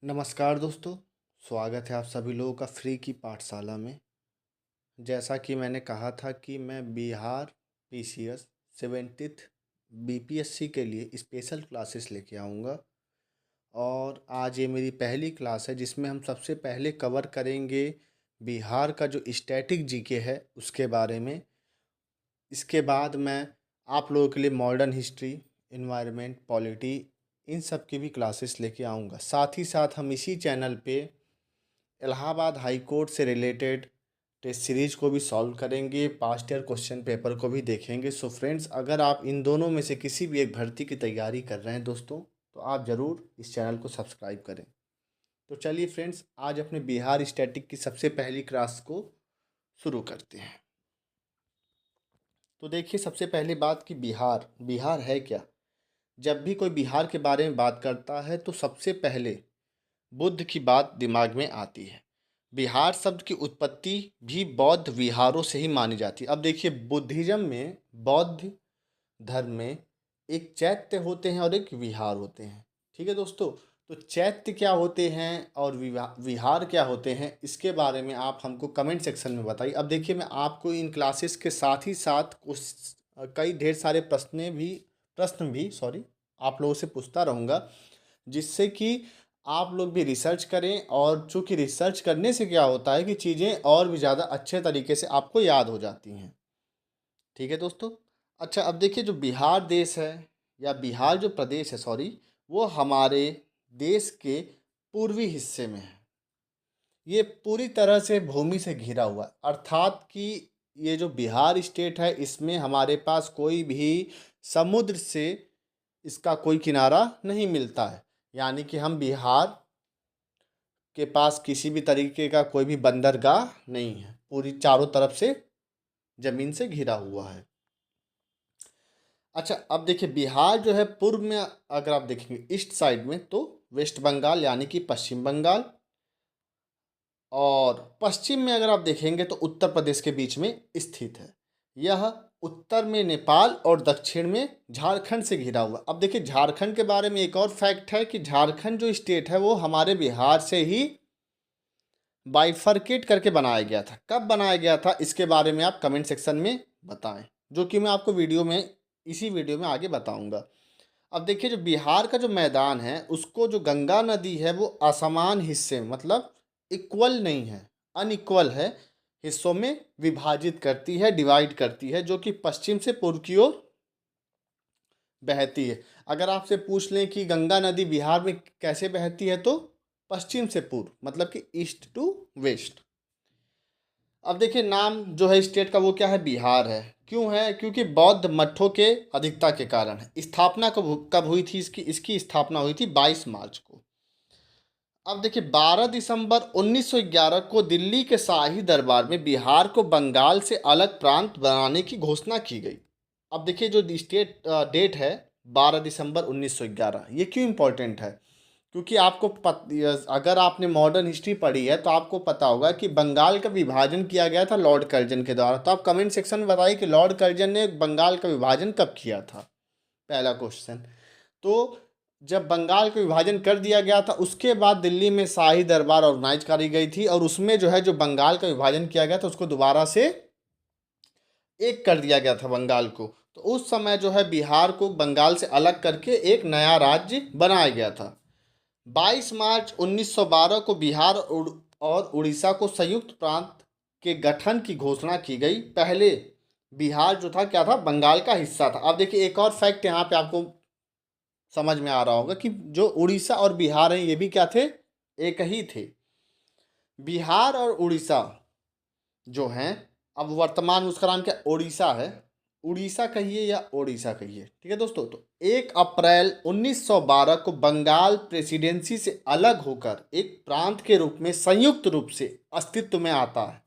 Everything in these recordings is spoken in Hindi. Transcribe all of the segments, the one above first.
नमस्कार दोस्तों, स्वागत है आप सभी लोगों का फ्री की पाठशाला में। जैसा कि मैंने कहा था कि मैं बिहार पीसीएस 70th बीपीएससी के लिए स्पेशल क्लासेस लेके आऊँगा और आज ये मेरी पहली क्लास है जिसमें हम सबसे पहले कवर करेंगे बिहार का जो स्टैटिक जीके है उसके बारे में। इसके बाद मैं आप लोगों के लिए मॉडर्न हिस्ट्री, इन्वायरमेंट, पॉलिटी इन सब की भी क्लासेस लेके आऊँगा। साथ ही साथ हम इसी चैनल पे इलाहाबाद हाई कोर्ट से रिलेटेड टेस्ट सीरीज को भी सॉल्व करेंगे, पास्ट ईयर क्वेश्चन पेपर को भी देखेंगे। सो फ्रेंड्स, अगर आप इन दोनों में से किसी भी एक भर्ती की तैयारी कर रहे हैं दोस्तों, तो आप ज़रूर इस चैनल को सब्सक्राइब करें। तो चलिए फ्रेंड्स, आज अपने बिहार स्टैटिक की सबसे पहली क्लास को शुरू करते हैं। तो देखिए, सबसे पहली बात कि बिहार बिहार है क्या। जब भी कोई बिहार के बारे में बात करता है तो सबसे पहले बुद्ध की बात दिमाग में आती है। बिहार शब्द की उत्पत्ति भी बौद्ध विहारों से ही मानी जाती है। अब देखिए, बुद्धिज़्म में, बौद्ध धर्म में एक चैत्य होते हैं और एक विहार होते हैं। ठीक है दोस्तों, तो चैत्य क्या होते हैं और विहार क्या होते हैं, इसके बारे में आप हमको कमेंट सेक्शन में बताइए। अब देखिए, मैं आपको इन क्लासेस के साथ ही साथ कुछ कई ढेर सारे प्रश्न भी आप लोगों से पूछता रहूँगा, जिससे कि आप लोग भी रिसर्च करें। और चूँकि रिसर्च करने से क्या होता है कि चीज़ें और भी ज़्यादा अच्छे तरीके से आपको याद हो जाती हैं। ठीक है दोस्तों। अच्छा, अब देखिए, जो बिहार देश है या बिहार जो प्रदेश है, वो हमारे देश के पूर्वी हिस्से में है। ये पूरी तरह से भूमि से घिरा हुआ है, अर्थात कि ये जो बिहार स्टेट है इसमें हमारे पास कोई भी समुद्र से इसका कोई किनारा नहीं मिलता है। यानी कि हम बिहार के पास किसी भी तरीके का कोई भी बंदरगाह नहीं है, पूरी चारों तरफ से ज़मीन से घिरा हुआ है। अच्छा, अब देखिए, बिहार जो है पूर्व में अगर आप देखेंगे ईस्ट साइड में तो वेस्ट बंगाल यानी कि पश्चिम बंगाल, और पश्चिम में अगर आप देखेंगे तो उत्तर प्रदेश के बीच में स्थित है। यह उत्तर में नेपाल और दक्षिण में झारखंड से घिरा हुआ। अब देखिए, झारखंड के बारे में एक और फैक्ट है कि झारखंड जो स्टेट है वो हमारे बिहार से ही बाइफरकेट करके बनाया गया था। कब बनाया गया था इसके बारे में आप कमेंट सेक्शन में बताएं, जो कि मैं आपको इसी वीडियो में आगे बताऊंगा। अब देखिए, जो बिहार का जो मैदान है उसको जो गंगा नदी है वो असमान हिस्से में, मतलब इक्वल नहीं है, अनइक्वल है, हिस्सों में विभाजित करती है, डिवाइड करती है, जो कि पश्चिम से पूर्व की ओर बहती है। अगर आपसे पूछ लें कि गंगा नदी बिहार में कैसे बहती है, तो पश्चिम से पूर्व, मतलब कि ईस्ट टू वेस्ट। अब देखिए, नाम जो है स्टेट का वो क्या है, बिहार है। क्यों है? क्योंकि बौद्ध मठों के अधिकता के कारण है। स्थापना कब हुई थी इसकी इसकी स्थापना हुई थी 22 मार्च को। अब देखिए, 12 दिसंबर 1911 को दिल्ली के शाही दरबार में बिहार को बंगाल से अलग प्रांत बनाने की घोषणा की गई। अब देखिए, जो डेट है 12 दिसंबर 1911, ये क्यों इम्पोर्टेंट है? क्योंकि अगर आपने मॉडर्न हिस्ट्री पढ़ी है तो आपको पता होगा कि बंगाल का विभाजन किया गया था लॉर्ड कर्जन के द्वारा। तो आप कमेंट सेक्शन में बताइए कि लॉर्ड कर्जन ने बंगाल का विभाजन कब किया था, पहला क्वेश्चन। तो जब बंगाल का विभाजन कर दिया गया था उसके बाद दिल्ली में शाही दरबार ऑर्गेनाइज करी गई थी, और उसमें जो है जो बंगाल का विभाजन किया गया था उसको दोबारा से एक कर दिया गया था बंगाल को। तो उस समय जो है बिहार को बंगाल से अलग करके एक नया राज्य बनाया गया था। 22 मार्च 1912 को बिहार और उड़ीसा को संयुक्त प्रांत के गठन की घोषणा की गई। पहले बिहार जो था क्या था, बंगाल का हिस्सा था। अब देखिए, एक और फैक्ट यहाँ पे आपको समझ में आ रहा होगा कि जो उड़ीसा और बिहार हैं ये भी क्या थे, एक ही थे। बिहार और उड़ीसा जो हैं, अब वर्तमान में उसका नाम क्या, उड़ीसा है। उड़ीसा कहिए या ओडिशा कहिए, ठीक है दोस्तों। तो 1 अप्रैल 1912 को बंगाल प्रेसिडेंसी से अलग होकर एक प्रांत के रूप में संयुक्त रूप से अस्तित्व में आता है।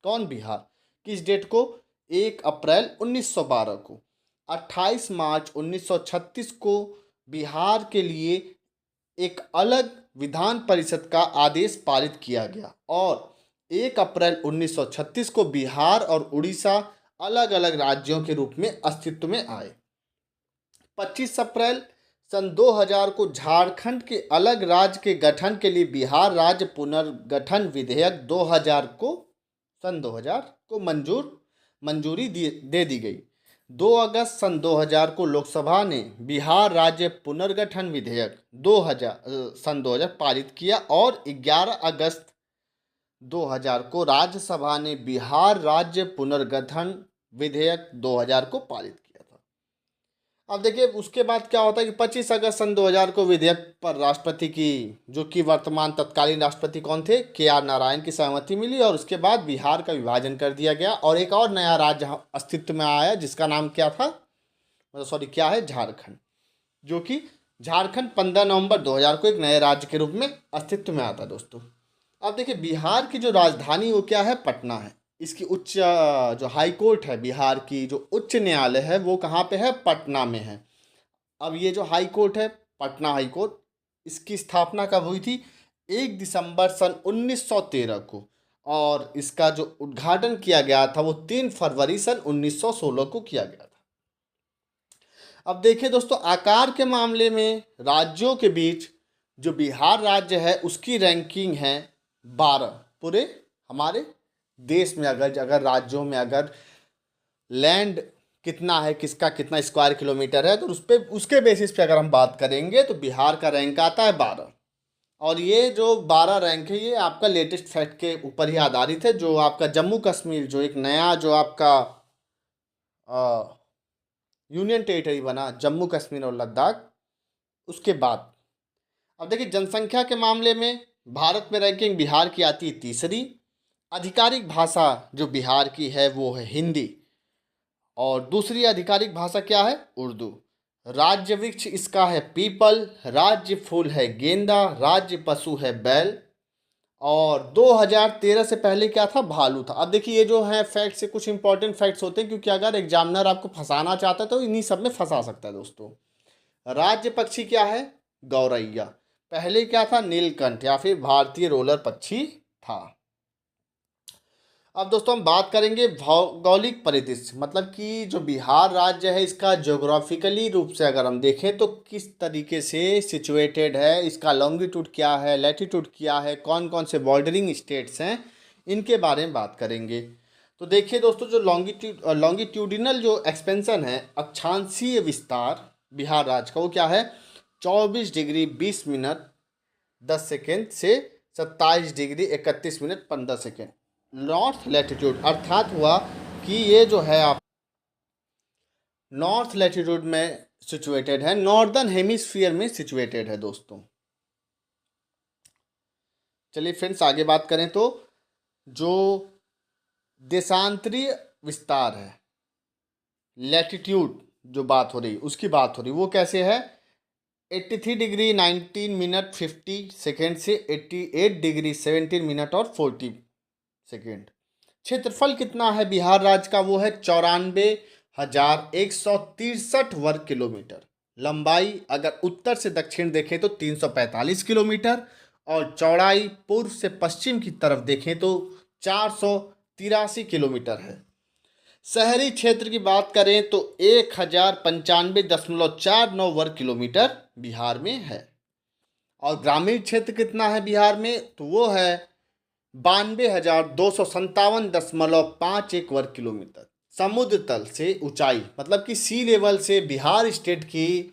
कौन, बिहार। किस डेट को, 1 अप्रैल 1912 को। 28 मार्च 1936 को बिहार के लिए एक अलग विधान परिषद का आदेश पारित किया गया, और 1 अप्रैल 1936 को बिहार और उड़ीसा अलग अलग राज्यों के रूप में अस्तित्व में आए। 25 अप्रैल सन 2000 को झारखंड के अलग राज्य के गठन के लिए बिहार राज्य पुनर्गठन विधेयक 2000 को सन 2000 को मंजूरी दे दी गई। 2 अगस्त सन 2000 को लोकसभा ने बिहार राज्य पुनर्गठन विधेयक 2000 पारित किया और 11 अगस्त 2000 को राज्यसभा ने बिहार राज्य पुनर्गठन विधेयक 2000 को पारित किया था। अब देखिए उसके बाद क्या होता है कि 25 अगस्त सन 2000 को विधेयक पर राष्ट्रपति की, जो कि वर्तमान तत्कालीन राष्ट्रपति कौन थे, KR नारायण की सहमति मिली और उसके बाद बिहार का विभाजन कर दिया गया और एक और नया राज्य अस्तित्व में आया जिसका नाम क्या था, क्या है, झारखंड। जो कि झारखंड 15 नवंबर 2000 को एक नए राज्य के रूप में अस्तित्व में आता दोस्तों। अब देखिए बिहार की जो राजधानी वो क्या है, पटना है। इसकी उच्च जो हाई कोर्ट है, बिहार की जो उच्च न्यायालय है वो कहाँ पे है, पटना में है। अब ये जो हाई कोर्ट है, पटना हाई कोर्ट, इसकी स्थापना कब हुई थी, 1 दिसंबर सन 1913 को, और इसका जो उद्घाटन किया गया था वो 3 फरवरी सन 1916 को किया गया था। अब देखिए दोस्तों, आकार के मामले में राज्यों के बीच जो बिहार राज्य है उसकी रैंकिंग है 12 पूरे हमारे देश में। अगर राज्यों में अगर लैंड कितना है, किसका कितना स्क्वायर किलोमीटर है, तो उसके बेसिस पे अगर हम बात करेंगे तो बिहार का रैंक आता है 12। और ये जो 12 रैंक है ये आपका लेटेस्ट फैक्ट के ऊपर ही आधारित है, जो आपका जम्मू कश्मीर, जो एक नया जो आपका यूनियन टेरिटरी बना, जम्मू कश्मीर और लद्दाख, उसके बाद। अब देखिए जनसंख्या के मामले में भारत में रैंकिंग बिहार की आती है 3री। आधिकारिक भाषा जो बिहार की है वो है हिंदी, और दूसरी आधिकारिक भाषा क्या है, उर्दू। राज्य वृक्ष इसका है पीपल, राज्य फूल है गेंदा, राज्य पशु है बैल, और 2013 से पहले क्या था, भालू था। अब देखिए ये जो है फैक्ट से कुछ इंपॉर्टेंट फैक्ट्स होते हैं, क्योंकि अगर एग्जामिनर आपको फंसाना चाहता है तो इन्हीं सब में फंसा सकता है दोस्तों। राज्य पक्षी क्या है, गौरैया। पहले क्या था, नीलकंठ या फिर भारतीय रोलर पक्षी था। अब दोस्तों हम बात करेंगे भौगोलिक परिदृश्य, मतलब कि जो बिहार राज्य है इसका ज्योग्राफिकली रूप से अगर हम देखें तो किस तरीके से सिचुएटेड है, इसका लॉन्गिट्यूड क्या है, लैटिट्यूड क्या है, कौन कौन से बॉर्डरिंग स्टेट्स हैं, इनके बारे में बात करेंगे। तो देखिए दोस्तों, जो लॉन्गिट्यूडिनल जो एक्सपेंशन है, अक्षांशीय विस्तार बिहार राज्य का, वो क्या है, 24 डिग्री 20 मिनट 10 सेकेंड से 27 degree 31 minute 15 second north latitude, अर्थात हुआ कि ये जो है आप नॉर्थ लैटिट्यूड में सिचुएटेड है, नॉर्दर्न हेमिस्फीयर में सिचुएटेड है दोस्तों। चलिए फ्रेंड्स आगे बात करें तो जो देशांतरीय विस्तार है, लैटिट्यूड जो बात हो रही उसकी बात हो रही, वो कैसे है, 83 डिग्री 19 मिनट 50 सेकेंड से 88 डिग्री 17 मिनट और 40 सेकेंड। क्षेत्रफल कितना है बिहार राज्य का, वो है 94,163 वर्ग किलोमीटर। लंबाई अगर उत्तर से दक्षिण देखें तो 345 किलोमीटर, और चौड़ाई पूर्व से पश्चिम की तरफ देखें तो 483 किलोमीटर है। शहरी क्षेत्र की बात करें तो 1095.49 वर्ग किलोमीटर बिहार में है, और ग्रामीण क्षेत्र कितना है बिहार में, तो वो है 92,257.51 वर्ग किलोमीटर। समुद्र तल से ऊंचाई, मतलब कि सी लेवल से बिहार स्टेट की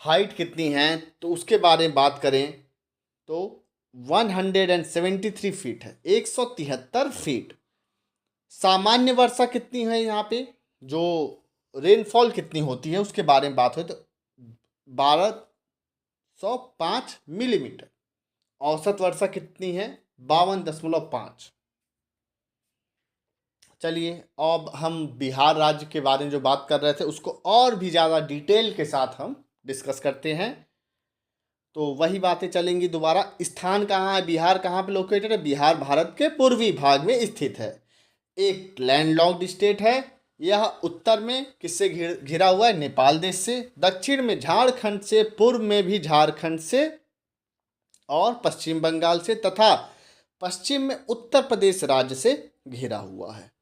हाइट कितनी है, तो उसके बारे में बात करें तो 173 फीट है, 173 फीट। सामान्य वर्षा कितनी है यहाँ पे, जो रेनफॉल कितनी होती है उसके बारे में बात हो तो 1205 मिलीमीटर। औसत वर्षा कितनी है, 52.5। चलिए अब हम बिहार राज्य के बारे में जो बात कर रहे थे उसको और भी ज़्यादा डिटेल के साथ हम डिस्कस करते हैं। तो वही बातें चलेंगी दोबारा। स्थान कहाँ है, बिहार कहाँ पे लोकेटेड है, बिहार भारत के पूर्वी भाग में स्थित है, एक लैंडलॉक्ड स्टेट है। यह उत्तर में किससे घिरा हुआ है, नेपाल देश से, दक्षिण में झारखंड से, पूर्व में भी झारखंड से और पश्चिम बंगाल से, तथा पश्चिम में उत्तर प्रदेश राज्य से घिरा हुआ है।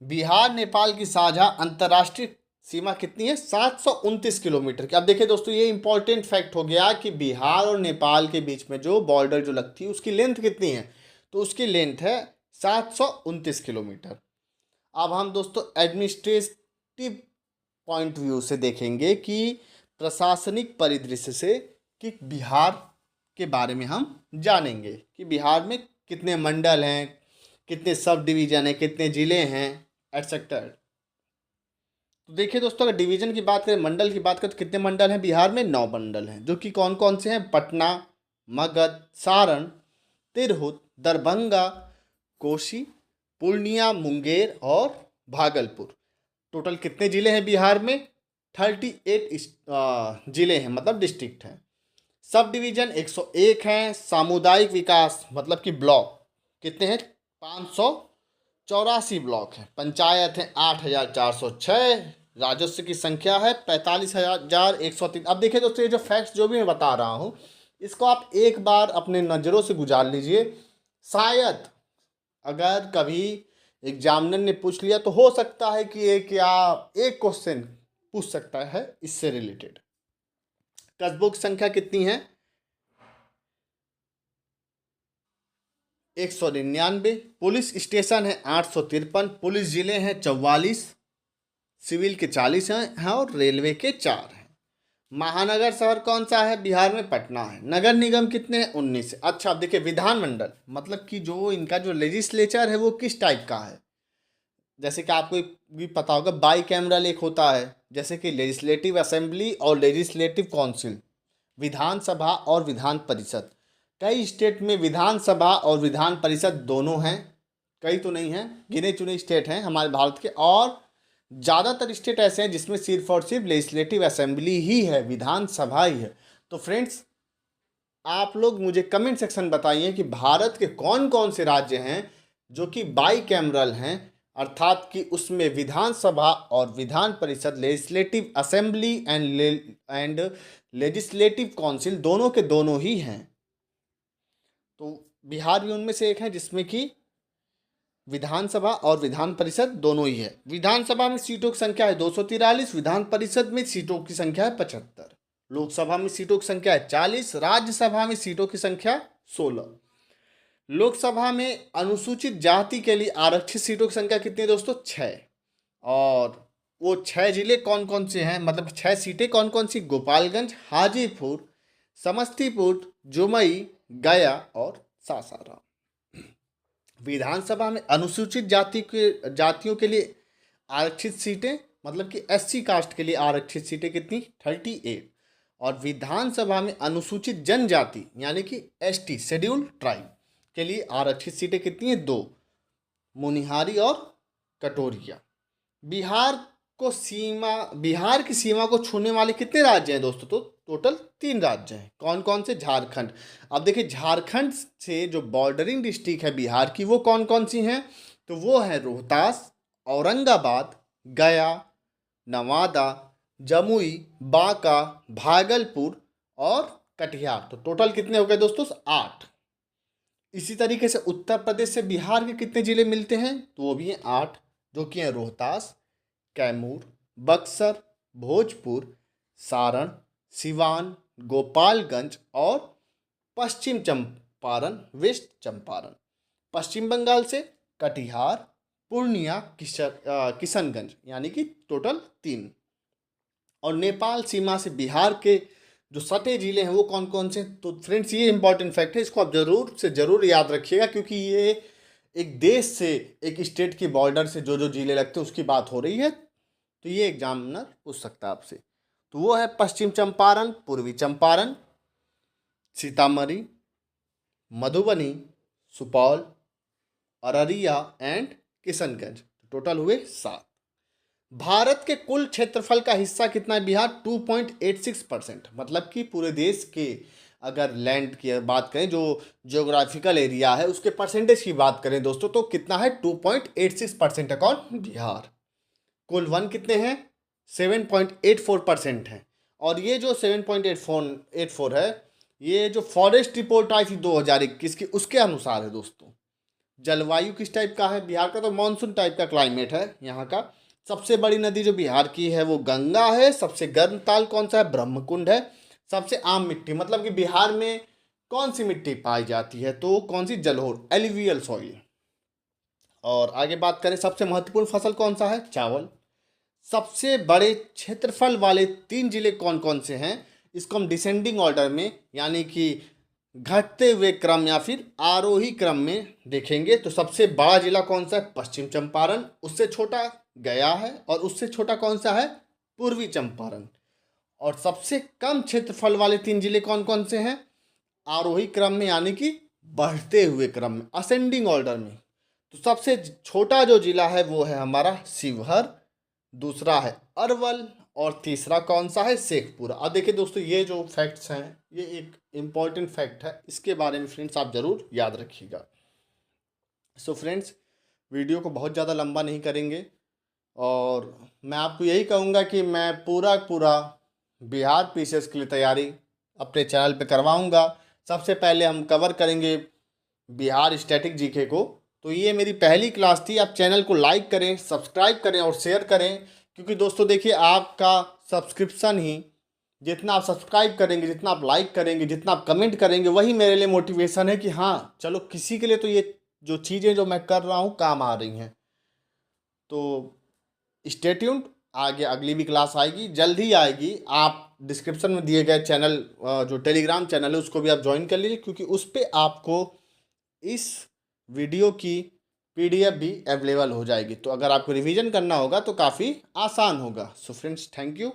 बिहार नेपाल की साझा अंतर्राष्ट्रीय सीमा कितनी है? 729 किलोमीटर की। अब देखिए दोस्तों, ये इंपॉर्टेंट फैक्ट हो गया कि बिहार और नेपाल के बीच में जो बॉर्डर जो लगती है उसकी लेंथ कितनी है? तो उसकी लेंथ है 729 किलोमीटर। अब हम दोस्तों एडमिनिस्ट्रेटिव पॉइंट व्यू से देखेंगे कि प्रशासनिक परिदृश्य से कि बिहार के बारे में हम जानेंगे कि बिहार में कितने मंडल हैं, कितने सब डिवीज़न हैं, कितने ज़िले हैं, एटसेट्रा। तो देखिए दोस्तों, अगर डिवीज़न की बात करें, मंडल की बात करें, तो कितने मंडल हैं बिहार में? 9 मंडल हैं, जो कि कौन कौन से हैं? पटना, मगध, सारण, तिरहुत, दरभंगा, कोसी, पूर्णिया, मुंगेर और भागलपुर। टोटल कितने ज़िले हैं बिहार में? 38 ज़िले हैं, मतलब डिस्ट्रिक्ट हैं। सब डिवीज़न 101 हैं। सामुदायिक विकास मतलब कि ब्लॉक कितने हैं? 584 ब्लॉक हैं। पंचायत हैं 8406। राजस्व की संख्या है 45,103। अब देखिए दोस्तों, ये जो फैक्ट्स जो भी मैं बता रहा हूँ, इसको आप एक बार अपने नज़रों से गुजार लीजिए। शायद अगर कभी एग्जामिनर ने पूछ लिया तो हो सकता है कि एक या एक क्वेश्चन पूछ सकता है इससे रिलेटेड। कस्बों की संख्या कितनी है? 199। पुलिस स्टेशन है 853। पुलिस जिले हैं 44। सिविल के 40 हैं और रेलवे के 4 हैं। महानगर शहर कौन सा है बिहार में? पटना है। नगर निगम कितने हैं? 19 है। अच्छा, अब देखिए विधानमंडल मतलब कि जो इनका जो लेजिस्लेचर है वो किस टाइप का है। जैसे कि आपको भी पता होगा, बाई कैमरल एक होता है, जैसे कि लेजिस्लेटिव असेंबली और लेजिस्लेटिव काउंसिल, विधानसभा और विधान परिषद। कई स्टेट में विधानसभा और विधान परिषद दोनों हैं, कई तो नहीं हैं, गिने चुने स्टेट हैं हमारे भारत के, और ज़्यादातर स्टेट ऐसे हैं जिसमें सिर्फ और सिर्फ लेजिस्लेटिव असेंबली ही है, विधानसभा ही है। तो फ्रेंड्स, आप लोग मुझे कमेंट सेक्शन बताइए कि भारत के कौन कौन से राज्य हैं जो कि बाई कैमरल हैं, अर्थात कि उसमें विधानसभा और Vidhan Parishad, legislative assembly and legislative council दोनों के दोनों ही हैं। तो बिहार भी उनमें से एक है जिसमें कि विधानसभा और विधान परिषद दोनों ही है। विधानसभा में सीटों की संख्या है 243। विधान परिषद में सीटों की संख्या है 75। लोकसभा में सीटों की संख्या है 40। राज्यसभा में सीटों की संख्या 16। लोकसभा में अनुसूचित जाति के लिए आरक्षित सीटों की संख्या कितनी है दोस्तों? 6। और वो 6 जिले कौन कौन से हैं, मतलब 6 सीटें कौन कौन सी? गोपालगंज, हाजीपुर, समस्तीपुर, जमुई, गया और सासाराम। विधानसभा में अनुसूचित जातियों के लिए आरक्षित सीटें, मतलब कि SC कास्ट के लिए आरक्षित सीटें कितनी? 38। और विधानसभा में अनुसूचित जनजाति यानी कि ST शेड्यूल्ड ट्राइब के लिए आरक्षित सीटें कितनी हैं? 2, मुनिहारी और कटोरिया। बिहार की सीमा को छूने वाले कितने राज्य हैं दोस्तों? तो टोटल 3 राज्य हैं। कौन कौन से? झारखंड। अब देखिए, झारखंड से जो बॉर्डरिंग डिस्ट्रिक्ट है बिहार की, वो कौन कौन सी हैं? तो वो है रोहतास, औरंगाबाद, गया, नवादा, जमुई, बांका, भागलपुर और कटिहार। तो टोटल कितने हो गए दोस्तों? 8। इसी तरीके से उत्तर प्रदेश से बिहार के कितने जिले मिलते हैं? तो वो भी हैं 8, जो कि हैं रोहतास, कैमूर, बक्सर, भोजपुर, सारण, सिवान, गोपालगंज और पश्चिम चंपारण, वेस्ट चंपारण। पश्चिम बंगाल से कटिहार, पूर्णिया, किशनगंज, यानी कि टोटल 3। और नेपाल सीमा से बिहार के जो सटे जिले हैं वो कौन कौन से? तो फ्रेंड्स, ये इंपॉर्टेंट फैक्ट है, इसको आप ज़रूर से ज़रूर याद रखिएगा, क्योंकि ये एक देश से, एक स्टेट की बॉर्डर से जो जो जिले लगते हैं उसकी बात हो रही है। तो ये एग्जामिनर पूछ सकता है आपसे। तो वो है पश्चिम चंपारण, पूर्वी चंपारण, सीतामढ़ी, मधुबनी, सुपौल, अररिया एंड किशनगंज। टोटल हुए 7। भारत के कुल क्षेत्रफल का हिस्सा कितना है बिहार? 2.86%। मतलब कि पूरे देश के अगर लैंड की बात करें, जो जियोग्राफिकल एरिया है उसके परसेंटेज की बात करें दोस्तों, तो कितना है? 2.86% है। कौन? बिहार। कुल वन कितने हैं? 7.84% हैं। और ये जो 7.84 है, ये जो फॉरेस्ट रिपोर्ट आई थी 2021 की, उसके अनुसार है दोस्तों। जलवायु किस टाइप का है बिहार का? तो मानसून टाइप का क्लाइमेट है यहाँ का। सबसे बड़ी नदी जो बिहार की है वो गंगा है। सबसे गर्म ताल कौन सा है? ब्रह्मकुंड है। सबसे आम मिट्टी, मतलब कि बिहार में कौन सी मिट्टी पाई जाती है? तो कौन सी? जलोढ़, एलुवियल सॉइल। और आगे बात करें, सबसे महत्वपूर्ण फसल कौन सा है? चावल। सबसे बड़े क्षेत्रफल वाले 3 जिले कौन कौन से हैं? इसको हम डिसेंडिंग ऑर्डर में, यानी कि घटते हुए क्रम या फिर आरोही क्रम में देखेंगे। तो सबसे बड़ा जिला कौन सा है? पश्चिम चंपारण। उससे छोटा गया है। और उससे छोटा कौन सा है? पूर्वी चंपारण। और सबसे कम क्षेत्रफल वाले 3 जिले कौन कौन से हैं? आरोही क्रम में, यानी कि बढ़ते हुए क्रम में, असेंडिंग ऑर्डर में। तो सबसे छोटा जो जिला है वो है हमारा शिवहर, दूसरा है अरवल, और तीसरा कौन सा है? शेखपुरा। अब देखिए दोस्तों, ये जो फैक्ट्स हैं ये एक इम्पॉर्टेंट फैक्ट है, इसके बारे में फ्रेंड्स आप ज़रूर याद रखिएगा। सो फ्रेंड्स, वीडियो को बहुत ज़्यादा लंबा नहीं करेंगे, और मैं आपको यही कहूँगा कि मैं पूरा बिहार पीसीएस के लिए तैयारी अपने चैनल पे करवाऊँगा। सबसे पहले हम कवर करेंगे बिहार स्टैटिक जीके को। तो ये मेरी पहली क्लास थी। आप चैनल को लाइक करें, सब्सक्राइब करें और शेयर करें, क्योंकि दोस्तों देखिए, आपका सब्सक्रिप्शन ही, जितना आप सब्सक्राइब करेंगे, जितना आप लाइक करेंगे, जितना आप कमेंट करेंगे, वही मेरे लिए मोटिवेशन है कि हाँ चलो, किसी के लिए तो ये जो चीज़ें जो मैं कर रहा हूँ काम आ रही हैं। तो स्टे ट्यून्ड, आगे अगली भी क्लास आएगी, जल्द ही आएगी। आप डिस्क्रिप्शन में दिए गए चैनल, जो टेलीग्राम चैनल है, उसको भी आप ज्वाइन कर लीजिए, क्योंकि उस पर आपको इस वीडियो की पीडीएफ भी अवेलेबल हो जाएगी। तो अगर आपको रिवीजन करना होगा तो काफ़ी आसान होगा। So friends, thank you.